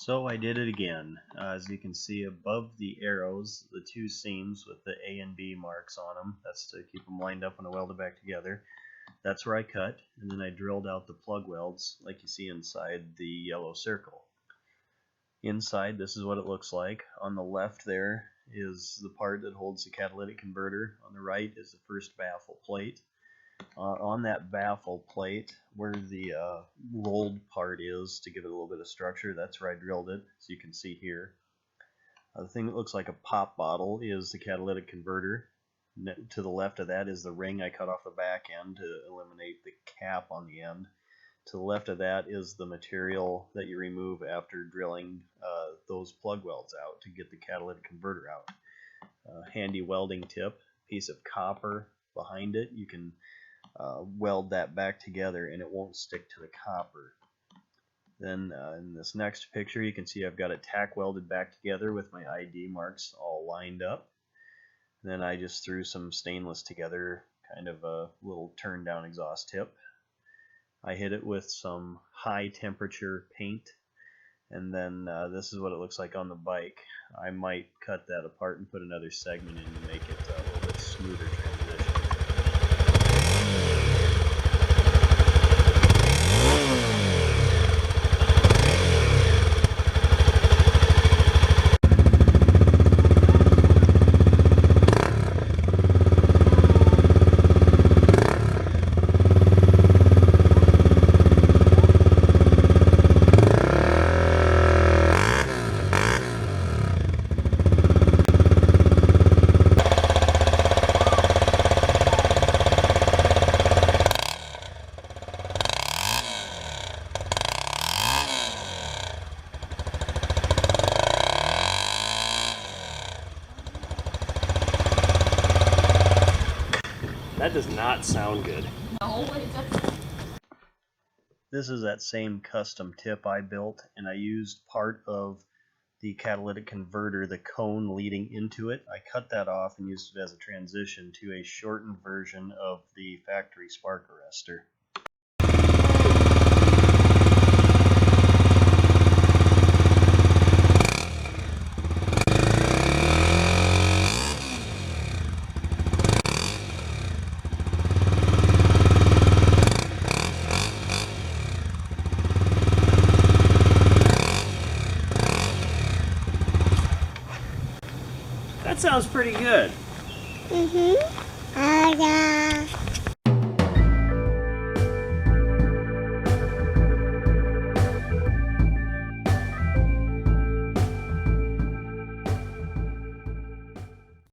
So I did it again. As you can see above the arrows, the two seams with the A and B marks on them, that's to keep them lined up when I weld it back together. That's where I cut, and then I drilled out the plug welds like you see inside the yellow circle. Inside, this is what it looks like. On the left there is the part that holds the catalytic converter. On the right is the first baffle plate. On that baffle plate, where the rolled part is to give it a little bit of structure, that's where I drilled it, as you can see here. The thing that looks like a pop bottle is the catalytic converter. To the left of that is the ring I cut off the back end to eliminate the cap on the end. To the left of that is the material that you remove after drilling those plug welds out to get the catalytic converter out. Handy welding tip, piece of copper behind it. You can weld that back together and it won't stick to the copper. Then in this next picture you can see I've got it tack welded back together with my ID marks all lined up. Then I just threw some stainless together, kind of a little turn down exhaust tip. I hit it with some high temperature paint, and then this is what it looks like on the bike. I might cut that apart and put another segment in to make it a little bit smoother transition. That does not sound good. No, it doesn't. This is that same custom tip I built, and I used part of the catalytic converter, the cone leading into it. I cut that off and used it as a transition to a shortened version of the factory spark arrestor. That sounds pretty good. Mm-hmm.